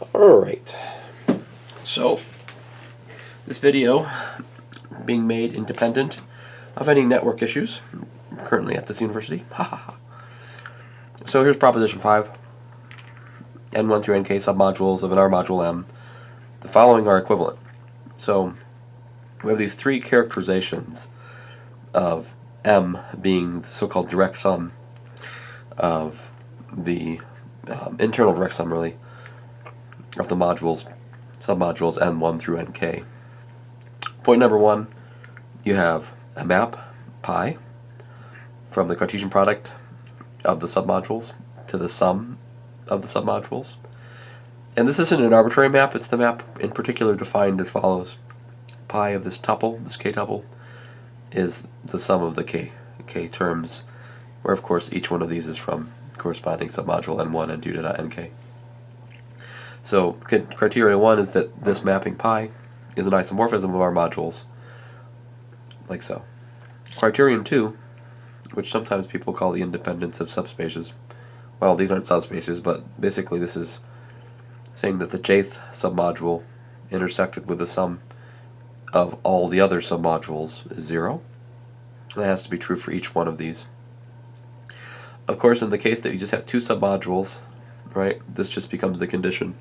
Alright, so this video being made independent of any network issues. I'm currently at this university. So here's proposition 5. N1 through Nk submodules of an R module M. The following are equivalent. So we have these three characterizations of M being the so-called direct sum of the internal direct sum, really, of the modules, submodules N1 through Nk. Point number 1, you have a map, pi, from the Cartesian product of the submodules to the sum of the submodules. And this isn't an arbitrary map, it's the map in particular defined as follows. Pi of this tuple, this k tuple, is the sum of the k terms, where of course each one of these is from corresponding submodule N1 and due to Nk. So criteria 1 is that this mapping pi is an isomorphism of our modules, like so. Criterion 2, which sometimes people call the independence of subspaces. Well, these aren't subspaces, but basically this is saying that the jth submodule intersected with the sum of all the other submodules is 0. That has to be true for each one of these. Of course, in the case that you just have two submodules, right, this just becomes the condition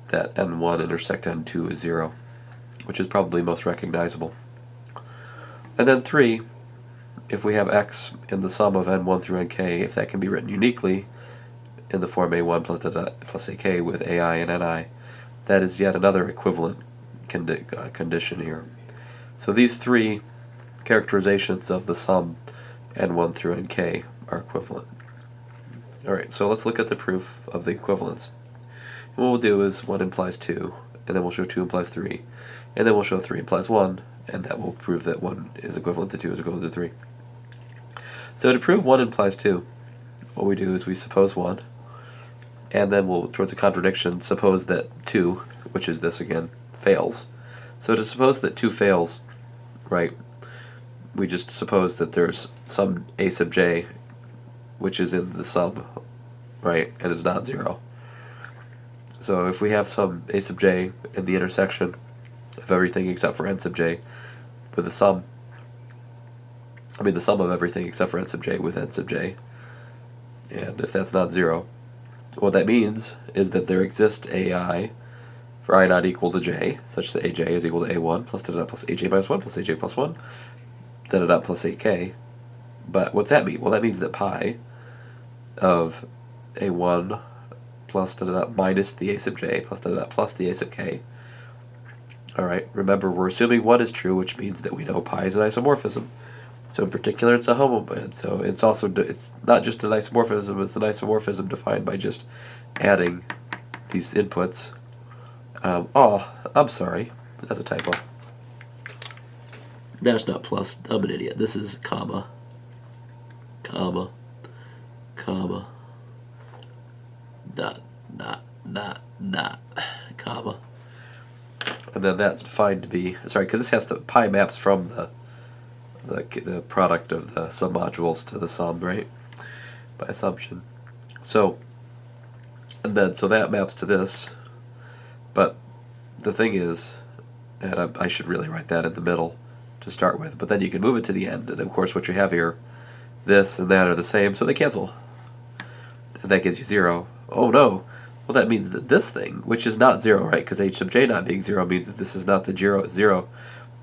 that N1 intersect N2 is 0, which is probably most recognizable. And then 3, if we have x in the sum of N1 through Nk, if that can be written uniquely in the form A1 plus AK with AI and Ni, that is yet another equivalent condition here. So these three characterizations of the sum N1 through Nk are equivalent. Alright, so let's look at the proof of the equivalence. And what we'll do is 1 implies 2, and then we'll show 2 implies 3, and then we'll show 3 implies 1, and that will prove that 1 is equivalent to 2 is equivalent to 3. So to prove 1 implies 2, what we do is we suppose 1, and then we'll, towards a contradiction, suppose that 2, which is this again, fails. So to suppose that 2 fails, right, we just suppose that there's some a sub j which is in the sum, right, and is not 0. So if we have some a sub j in the intersection of everything except for n sub j with the sum, the sum of everything except for n sub j with n sub j, and if that's not 0, what that means is that there exists ai for I not equal to j, such that aj is equal to a1 plus da plus aj minus 1 plus aj plus 1 da plus ak. But what's that mean? Well, that means that pi of a1 plus da minus the a sub j plus da plus the a sub k. Alright, remember we're assuming 1 is true, which means that we know pi is an isomorphism. So in particular it's a homoband, so it's also, it's not just an isomorphism, it's an isomorphism defined by just adding these inputs. Oh, I'm sorry, that's a typo. That's not plus, I'm an idiot. This is comma, comma, comma, dot, comma. And then that's defined to be, sorry, because this has to, pi maps from the product of the submodules to the sum, right, by assumption. So, and then, so that maps to this, but the thing is, and I should really write that in the middle to start with, but then you can move it to the end, and of course what you have here, this and that are the same, so they cancel. And that gives you 0. Oh no! Well, that means that this thing, which is not 0, right, because h sub j not being 0 means that this is not the 0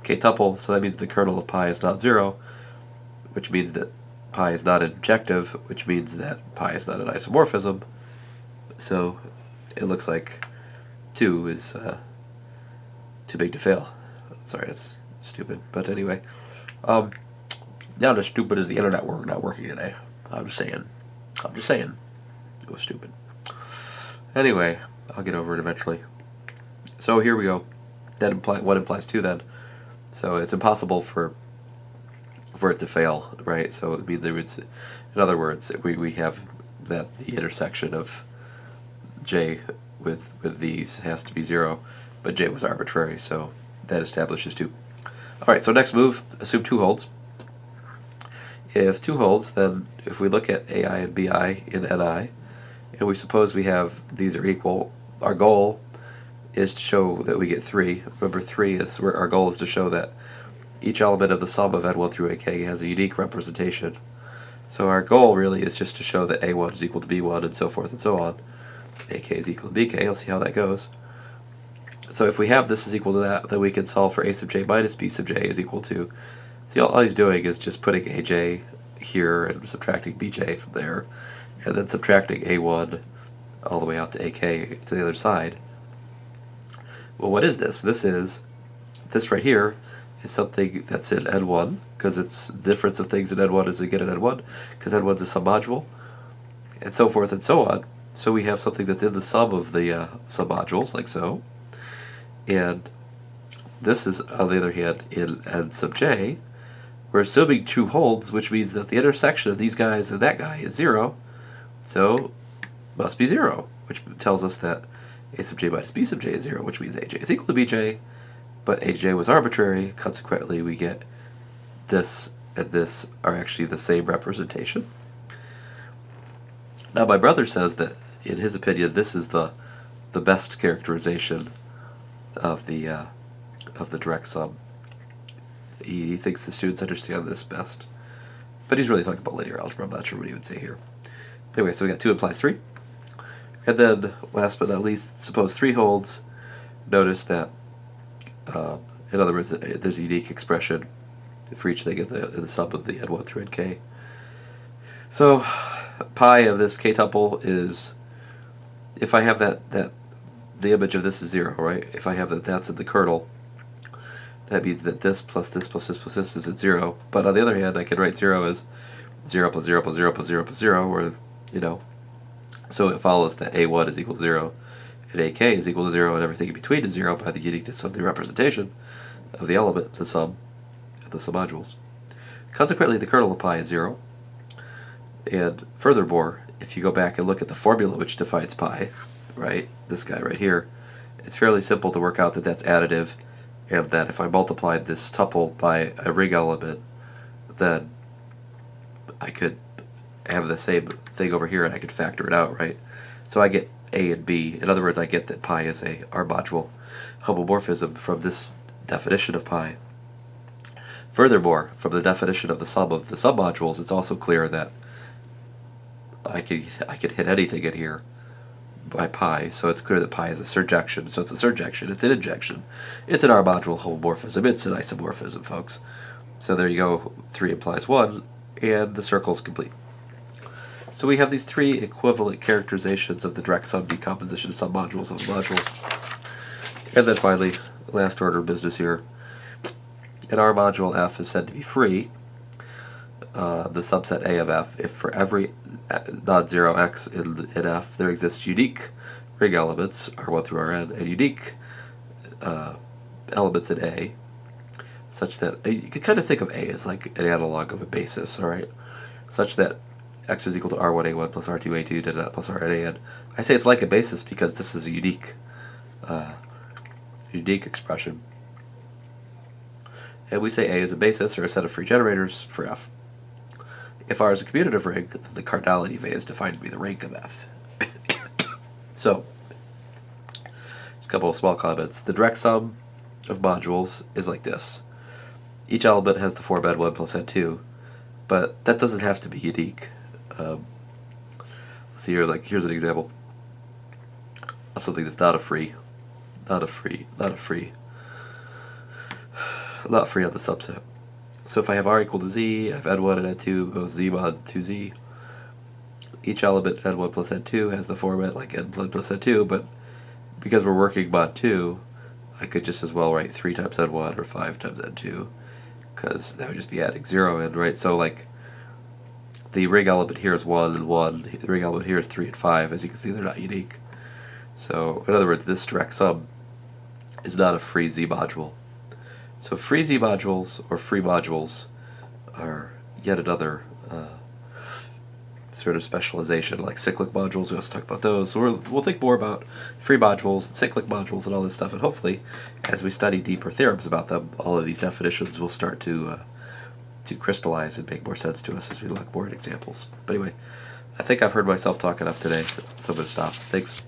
k tuple, so that means the kernel of pi is not 0, which means that pi is not injective, which means that pi is not an isomorphism. So it looks like 2 is too big to fail. Sorry, that's stupid, but anyway. Not as stupid as the internet not working today. I'm just saying. It was stupid. Anyway, I'll get over it eventually. So here we go. That 1 implies 2 then. So it's impossible for it to fail, right? So it means in other words, we have that the intersection of j with these has to be 0, but j was arbitrary, so that establishes 2. Alright, so next move, assume 2 holds. If 2 holds, then if we look at ai and bi in ni, and we suppose we have these are equal, our goal is to show that we get 3. Remember, 3 is where our goal is to show that each element of the sum of n1 through ak has a unique representation. So our goal really is just to show that a1 is equal to b1 and so forth and so on. ak is equal to bk. Let's see how that goes. So if we have this is equal to that, then we can solve for a sub j minus b sub j is equal to, see, all he's doing is just putting aj here and subtracting bj from there, and then subtracting a1 all the way out to ak to the other side. Well, what is this? This right here is something that's in n1, because it's the difference of things in n1 is again in n1, because n1's a submodule, and so forth and so on. So we have something that's in the sum of the submodules, like so. And this is, on the other hand, in n sub j. We're assuming true holds, which means that the intersection of these guys and that guy is 0, so must be 0, which tells us that a sub j minus b sub j is 0, which means aj is equal to bj, but aj was arbitrary, consequently we get this and this are actually the same representation. Now my brother says that, in his opinion, this is the best characterization of the direct sum. He thinks the students understand this best, but he's really talking about linear algebra. I'm not sure what he would say here. Anyway, so we got 2 implies 3, and then last but not least, suppose 3 holds. Notice that, in other words, there's a unique expression for each thing in the sum of the n1 through nk. So pi of this k-tuple is, if I have that the image of this is 0, right? If I have that's in the kernel, that means that this plus this plus this plus this is at 0. But on the other hand, I can write 0 as 0 plus 0 plus 0 plus 0 plus 0, or, so it follows that a1 is equal to 0, and ak is equal to 0, and everything in between is 0 by the uniqueness of the representation of the element, the sum of the submodules. Consequently, the kernel of pi is 0. And furthermore, if you go back and look at the formula which defines pi, right, this guy right here, it's fairly simple to work out that that's additive, and that if I multiplied this tuple by a ring element, then I could have the same thing over here and I could factor it out, right? So I get a and b. In other words, I get that pi is a R-module homomorphism from this definition of pi. Furthermore, from the definition of the sum of the submodules, it's also clear that I could hit anything in here by pi, so it's clear that pi is a surjection. So it's a surjection, it's an injection, it's an R-module homomorphism, it's an isomorphism, folks. So there you go, 3 implies 1, and the circle is complete. So we have these 3 equivalent characterizations of the direct sum decomposition of submodules of a module. And then finally, last order of business here, an R-module F is said to be free, the subset A of F, if for every non-zero x in F there exists unique ring elements, R1 through Rn, and unique elements in A, such that, you could kind of think of A as like an analog of a basis, alright? Such that x is equal to R1A1 plus R2A2 da, da, plus Rn. I say it's like a basis because this is a unique expression. And we say A is a basis, or a set of free generators, for F. If R is a commutative ring, then the cardinality of A is defined to be the rank of F. So, a couple of small comments. The direct sum of modules is like this. Each element has the form n1 plus n2, but that doesn't have to be unique. Let's see here, here's an example of something that's not free on the subset. So if I have R equal to Z, I have n1 and n2 goes Z mod 2Z. Each element n1 plus n2 has the format like n1 plus n2, but because we're working mod 2, I could just as well write 3 times n1 or 5 times n2, because that would just be adding 0 in, right? So the ring element here is 1 and 1, the ring element here is 3 and 5. As you can see, they're not unique. So in other words, this direct sum is not a free Z module. So free Z modules or free modules are yet another sort of specialization, like cyclic modules. We also talk about those. So we'll think more about free modules and cyclic modules and all this stuff, and hopefully, as we study deeper theorems about them, all of these definitions will start to crystallize and make more sense to us as we look more at examples. But anyway, I think I've heard myself talk enough today, so I'm going to stop. Thanks.